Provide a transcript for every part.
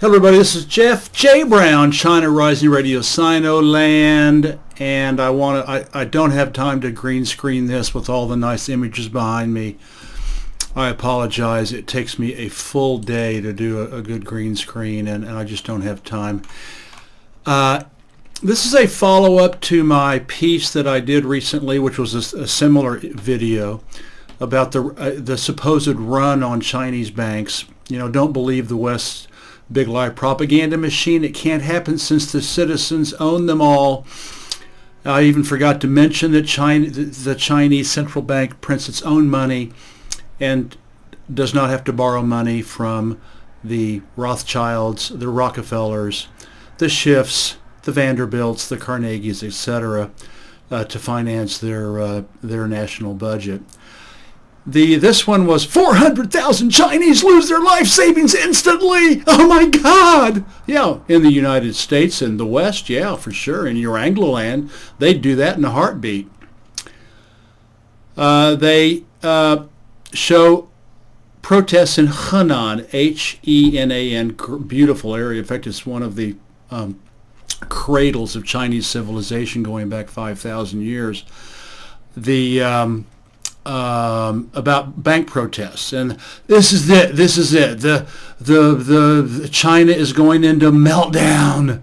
Hello everybody, this is Jeff J. Brown, China Rising Radio Sino Land, and I don't have time to green screen this with all the nice images behind me. I apologize. It takes me a full day to do a good green screen, and I just don't have time. This is a follow-up to my piece that I did recently, which was a similar video about the supposed run on Chinese banks. You know, don't believe the West's big lie propaganda machine. It can't happen since the citizens own them all. I even forgot to mention that the Chinese central bank prints its own money and does not have to borrow money from the Rothschilds, the Rockefellers, the Schiffs, the Vanderbilts, the Carnegies, etc., to finance their national budget. This one was 400,000 Chinese lose their life savings instantly. Oh my God! Yeah, in the United States and the West, yeah, for sure. In your Anglo-land, they'd do that in a heartbeat. They show protests in Henan, Henan, beautiful area. In fact, it's one of the cradles of Chinese civilization going back 5,000 years. About bank protests, and this is it. The China is going into meltdown.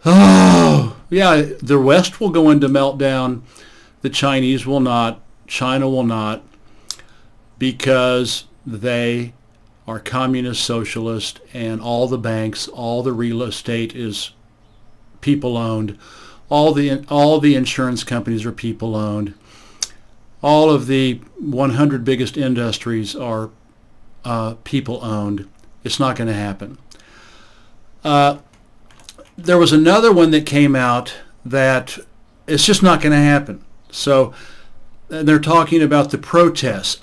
Oh, yeah, the West will go into meltdown. The Chinese will not. China will not, because they are communist, socialist, and all the banks, all the real estate is people owned. All the insurance companies are people owned. All of the 100 biggest industries are people owned. It's not going to happen. There was another one that came out that it's just not going to happen. So they're talking about the protests.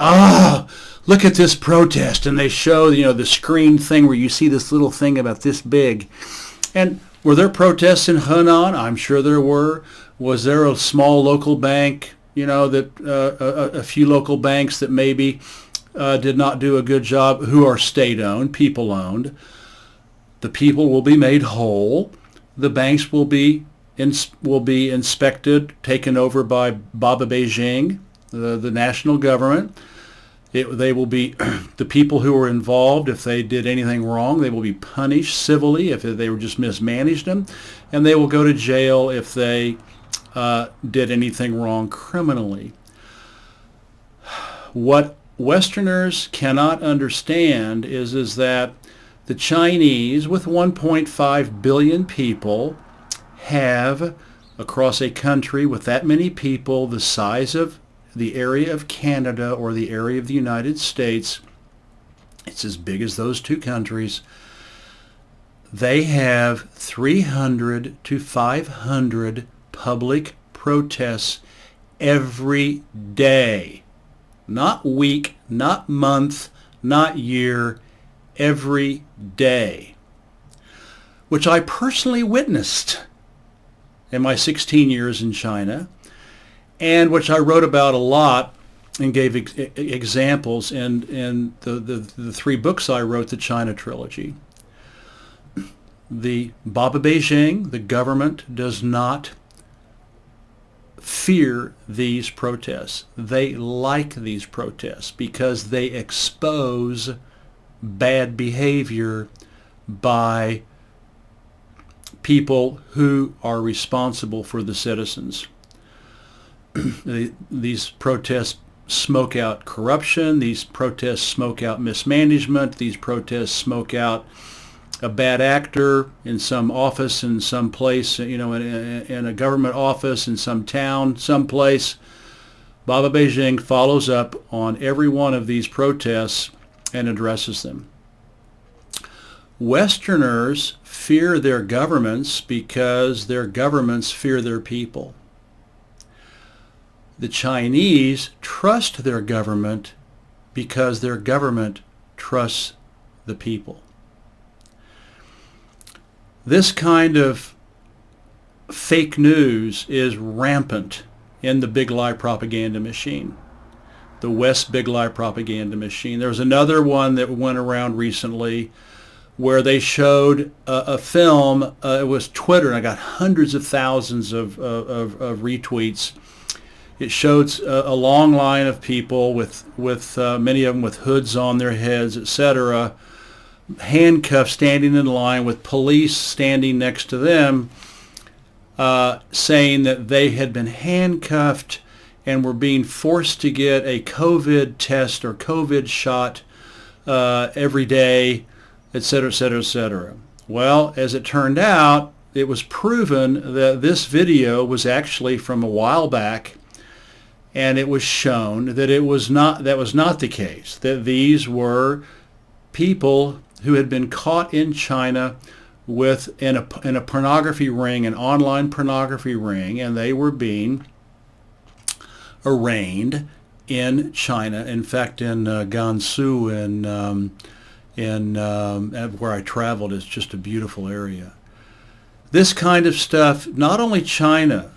Look at this protest, and they show the screen thing where you see this little thing about this big. And were there protests in Henan? I'm sure there were. Was there a small local bank? That a few local banks that maybe did not do a good job, who are state-owned, people-owned. The people will be made whole. The banks will be inspected, taken over by Baba Beijing, the national government. They will be the people who were involved. If they did anything wrong, they will be punished civilly if they were just mismanaged them, and they will go to jail if they did anything wrong criminally. What Westerners cannot understand is that the Chinese, with 1.5 billion people, have, across a country with that many people, the size of the area of Canada or the area of the United States, it's as big as those two countries. They have 300 to 500 public protests every day. Not week, not month, not year, every day. Which I personally witnessed in my 16 years in China, and which I wrote about a lot and gave examples in the three books I wrote, the China trilogy. The Baba Beijing, the government, does not fear these protests. They like these protests because they expose bad behavior by people who are responsible for the citizens. These protests smoke out corruption. These protests smoke out mismanagement. These protests smoke out a bad actor in some office, in some place, in a government office, in some town, someplace. Baba Beijing follows up on every one of these protests and addresses them. Westerners fear their governments because their governments fear their people. The Chinese trust their government because their government trusts the people. This kind of fake news is rampant in the big lie propaganda machine, the West big lie propaganda machine. There was another one that went around recently where they showed a film. It was Twitter, and I got hundreds of thousands of retweets. It showed a long line of people with many of them with hoods on their heads, etc., handcuffed, standing in line with police standing next to them, saying that they had been handcuffed and were being forced to get a COVID test or COVID shot every day, et cetera, et cetera, et cetera. Well, as it turned out, it was proven that this video was actually from a while back, and it was shown that that was not the case, that these were people who had been caught in China in a pornography ring, an online pornography ring, and they were being arraigned in China. In fact, in Gansu, where I traveled, is just a beautiful area. This kind of stuff, not only China,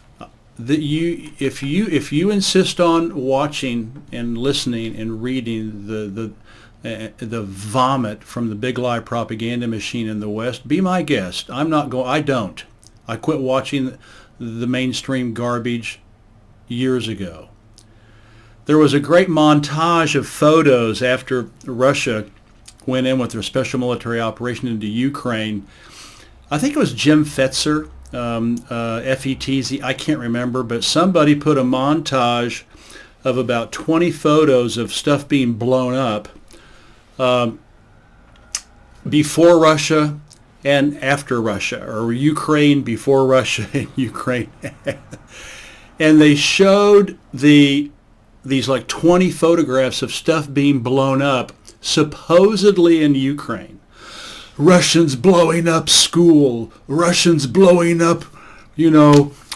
if you insist on watching and listening and reading the vomit from the big lie propaganda machine in the West, be my guest. I'm not going. I don't. I quit watching the mainstream garbage years ago. There was a great montage of photos after Russia went in with their special military operation into Ukraine. I think it was Jim Fetzer, F-E-T-Z, I can't remember, but somebody put a montage of about 20 photos of stuff being blown up before Russia and after Russia, or Ukraine before Russia and Ukraine. And they showed these like 20 photographs of stuff being blown up, supposedly in Ukraine. Russians blowing up school, Russians blowing up,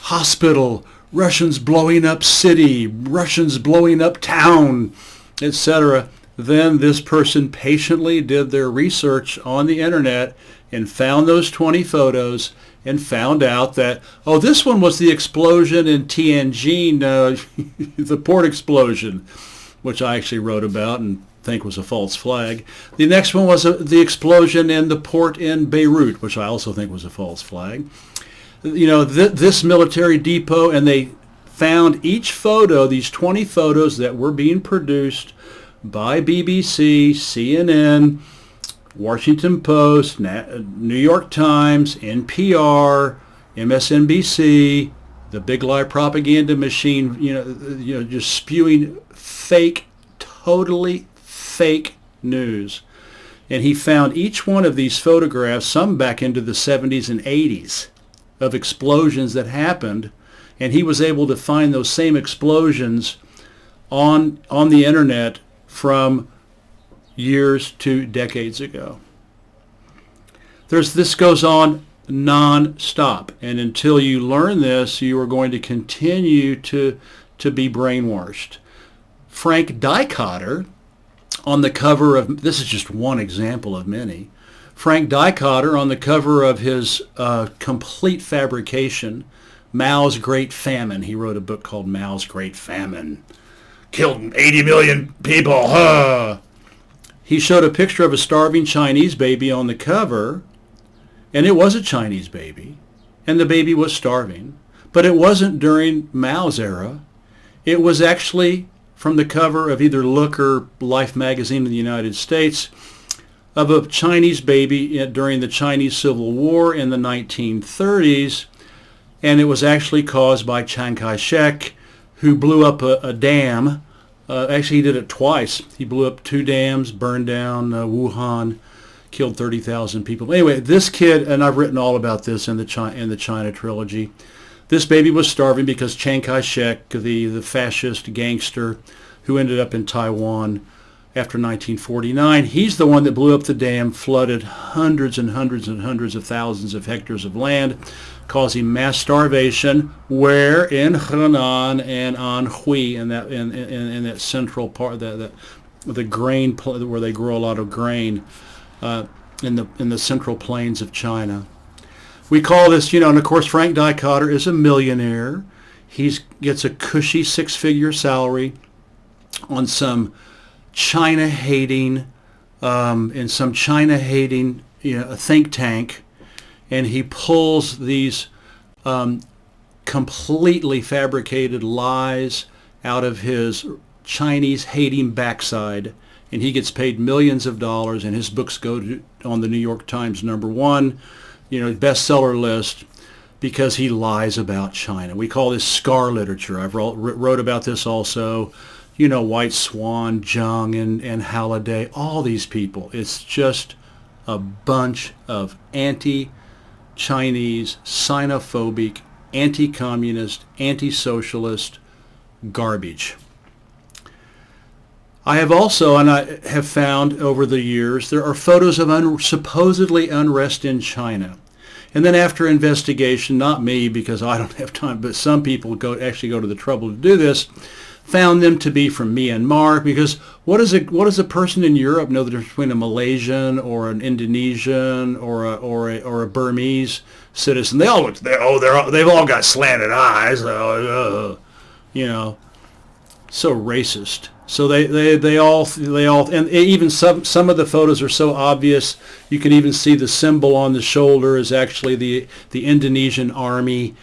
hospital, Russians blowing up city, Russians blowing up town, etc. Then this person patiently did their research on the internet and found those 20 photos and found out that, oh, this one was the explosion in Tianjin, the port explosion, which I actually wrote about and think was a false flag. The next one was the explosion in the port in Beirut, which I also think was a false flag. This military depot, and they found each photo, these 20 photos that were being produced by BBC, CNN, Washington Post, New York Times, NPR, MSNBC, the big lie propaganda machine, just spewing fake, totally fake news. And he found each one of these photographs, some back into the 70s and 80s, of explosions that happened, and he was able to find those same explosions on the internet from years to decades ago. This goes on non-stop, and until you learn this, you are going to continue to be brainwashed. Frank Dicotter, on the cover of, this is just one example of many, Frank Dicotter on the cover of his complete fabrication, Mao's Great Famine. He wrote a book called Mao's Great Famine. Killed 80 million people, huh? He showed a picture of a starving Chinese baby on the cover, and it was a Chinese baby, and the baby was starving. But it wasn't during Mao's era. It was actually from the cover of either Look or Life magazine in the United States, of a Chinese baby during the Chinese Civil War in the 1930s, and it was actually caused by Chiang Kai-shek, who blew up a dam. Actually, he did it twice. He blew up 2 dams, burned down Wuhan, killed 30,000 people. Anyway, this kid, and I've written all about this in the China trilogy, this baby was starving because Chiang Kai-shek, the fascist gangster who ended up in Taiwan after 1949, he's the one that blew up the dam, flooded hundreds and hundreds and hundreds of thousands of hectares of land, causing mass starvation. Where? In Henan and Anhui, in that central part, the grain where they grow a lot of grain, in the central plains of China. We call this, and of course Frank Dicotter is a millionaire. He gets a cushy 6-figure salary on some China-hating, a think tank, and he pulls these completely fabricated lies out of his Chinese hating backside, and he gets paid millions of dollars, and his books go on the New York Times #1, bestseller list, because he lies about China. We call this scar literature. I've wrote about this also. White Swan, Jung, and Halliday, all these people. It's just a bunch of anti-Chinese, xenophobic, anti-communist, anti-socialist garbage. I have also, and I have found over the years, there are photos of supposedly unrest in China. And then after investigation, not me because I don't have time, but some people actually go to the trouble to do this, found them to be from Myanmar, because what does a person in Europe know the difference between a Malaysian or an Indonesian or a Burmese citizen? They've all got slanted eyes, so racist. So they all, and even some of the photos are so obvious. You can even see the symbol on the shoulder is actually the Indonesian army,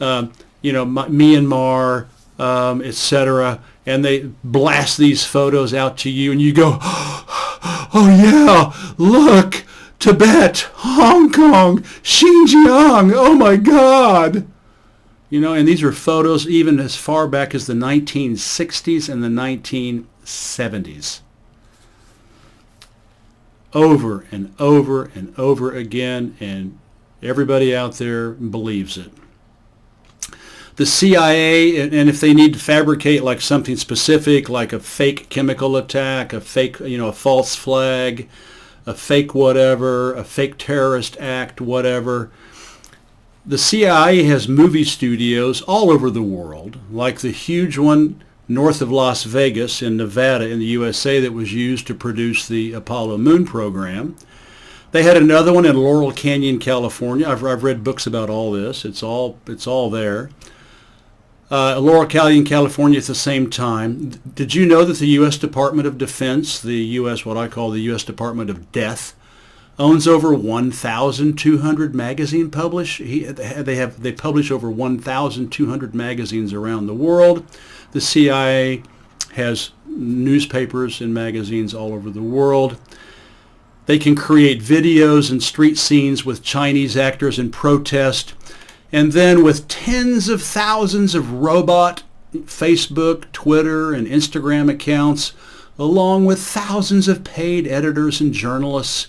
Myanmar, etc. And they blast these photos out to you, and you go, "Oh yeah, look, Tibet, Hong Kong, Xinjiang. Oh my God." And these are photos even as far back as the 1960s and the 1970s. Over and over and over again, and everybody out there believes it. The CIA, and if they need to fabricate like something specific, like a fake chemical attack, a fake, a false flag, a fake whatever, a fake terrorist act, whatever, the CIA has movie studios all over the world, like the huge one north of Las Vegas in Nevada in the USA that was used to produce the Apollo moon program. They had another one in Laurel Canyon, California. I've read books about all this. It's all there. Laurel Canyon, California at the same time. Did you know that the U.S. Department of Defense, what I call the U.S. Department of Death, owns over 1,200 magazine publish. They publish over 1,200 magazines around the world. The CIA has newspapers and magazines all over the world. They can create videos and street scenes with Chinese actors in protest, and then with tens of thousands of robot Facebook, Twitter, and Instagram accounts, along with thousands of paid editors and journalists,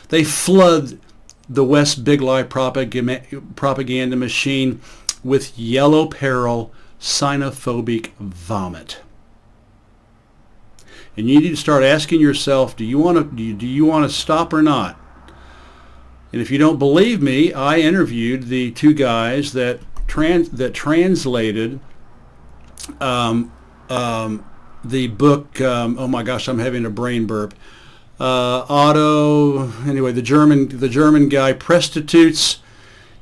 they flood the West Big Lie propaganda machine with yellow peril, xenophobic vomit. And you need to start asking yourself, do you want to stop or not? And if you don't believe me, I interviewed the two guys that translated the book. Oh my gosh, I'm having a brain burp. The German guy, Prostitutes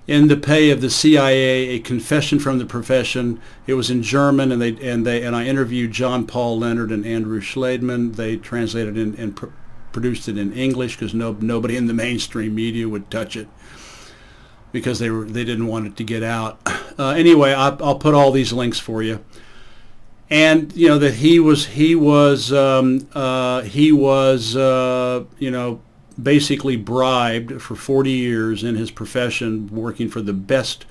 in the Pay of the CIA, A Confession from the Profession. It was in German, and I interviewed John Paul Leonard and Andrew Schleidman. They translated it and produced it in English because nobody in the mainstream media would touch it because they didn't want it to get out. Anyway, I'll put all these links for you. And that he was basically bribed for 40 years in his profession, working for the biggest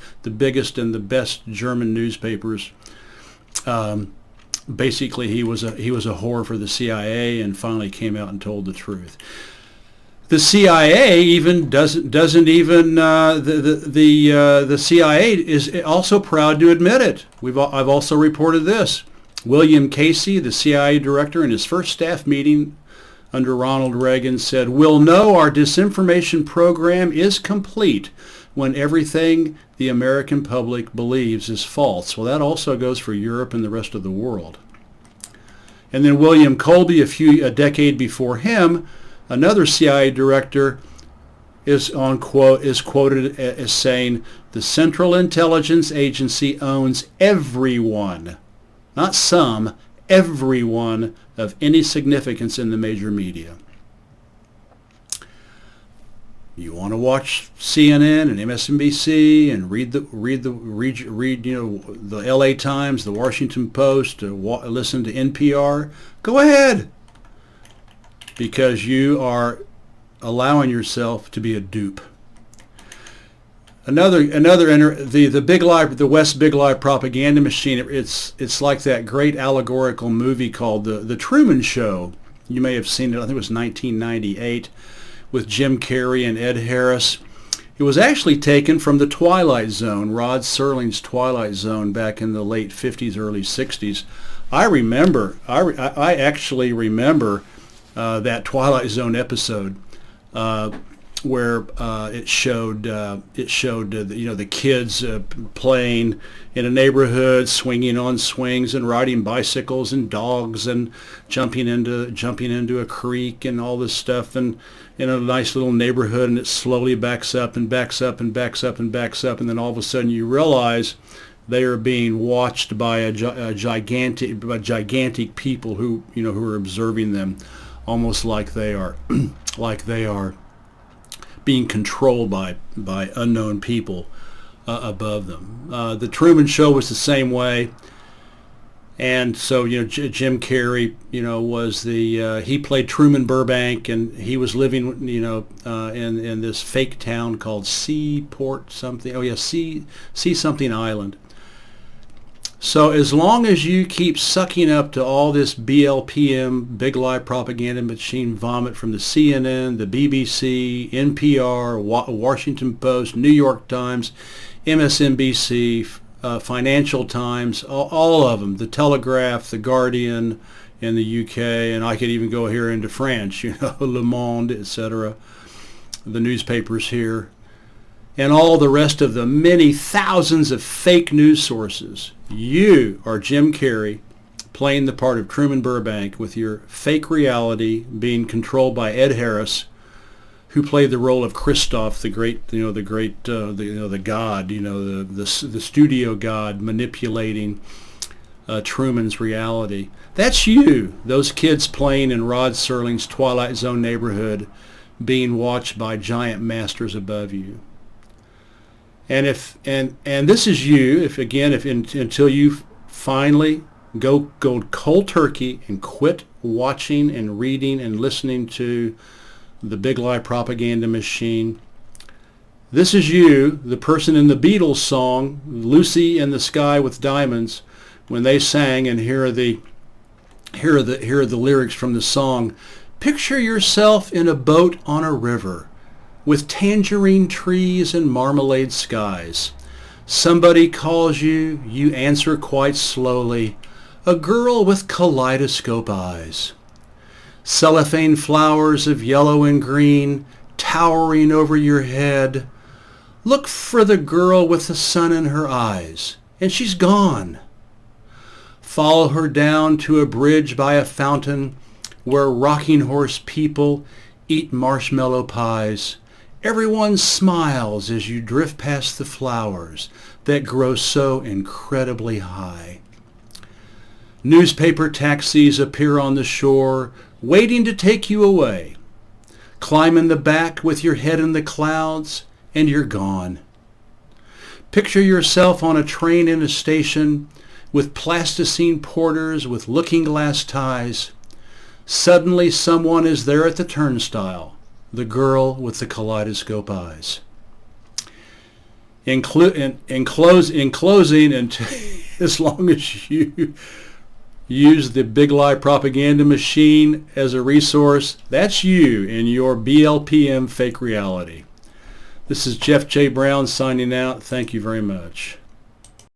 and the best German newspapers. Basically, he was a whore for the CIA, and finally came out and told the truth. The CIA even doesn't even the CIA is also proud to admit it. I've also reported this. William Casey, the CIA director, in his first staff meeting under Ronald Reagan, said, "We'll know our disinformation program is complete when everything the American public believes is false." Well, that also goes for Europe and the rest of the world. And then William Colby, a decade before him, another CIA director, is quoted as saying, "The Central Intelligence Agency owns everyone, not some, everyone of any significance in the major media." You want to watch CNN and MSNBC and read the LA Times, the Washington Post, listen to NPR. Go ahead, because you are allowing yourself to be a dupe. The big lie, the West big lie propaganda machine. It's like that great allegorical movie called the Truman Show. You may have seen it. I think it was 1998 with Jim Carrey and Ed Harris. It was actually taken from the Twilight Zone, Rod Serling's Twilight Zone, back in the late 50s, early 60s. I actually remember that Twilight Zone episode where it showed the kids playing in a neighborhood, swinging on swings and riding bicycles, and dogs, and jumping into a creek and all this stuff, and in a nice little neighborhood, and it slowly backs up and backs up and backs up and backs up, and then all of a sudden you realize they are being watched by gigantic people who are observing them, almost like they are being controlled by unknown people above them. The Truman Show was the same way, and so Jim Carrey was he played Truman Burbank, and he was living in this fake town called Seaport something. Oh yeah, Sea something Island. So as long as you keep sucking up to all this BLPM, big lie propaganda machine vomit from the CNN, the BBC, NPR, Washington Post, New York Times, MSNBC, Financial Times, all of them, the Telegraph, the Guardian in the UK, and I could even go here into France, Le Monde, etc., the newspapers here, and all the rest of the many thousands of fake news sources. You are Jim Carrey playing the part of Truman Burbank with your fake reality being controlled by Ed Harris, who played the role of Christoph, the god, the studio god manipulating Truman's reality. That's you. Those kids playing in Rod Serling's Twilight Zone neighborhood, being watched by giant masters above you. And this is you. Until you finally go cold turkey and quit watching and reading and listening to the big lie propaganda machine. This is you, the person in the Beatles song "Lucy in the Sky with Diamonds," when they sang, and here are the lyrics from the song. Picture yourself in a boat on a river, with tangerine trees and marmalade skies. Somebody calls you, you answer quite slowly, a girl with kaleidoscope eyes. Cellophane flowers of yellow and green towering over your head. Look for the girl with the sun in her eyes, and she's gone. Follow her down to a bridge by a fountain where rocking horse people eat marshmallow pies. Everyone smiles as you drift past the flowers that grow so incredibly high. Newspaper taxis appear on the shore, waiting to take you away. Climb in the back with your head in the clouds, and you're gone. Picture yourself on a train in a station with plasticine porters with looking glass ties. Suddenly someone is there at the turnstile. The girl with the kaleidoscope eyes. In closing, and as long as you use the big lie propaganda machine as a resource, that's you in your BLPM fake reality. This is Jeff J. Brown signing out. Thank you very much.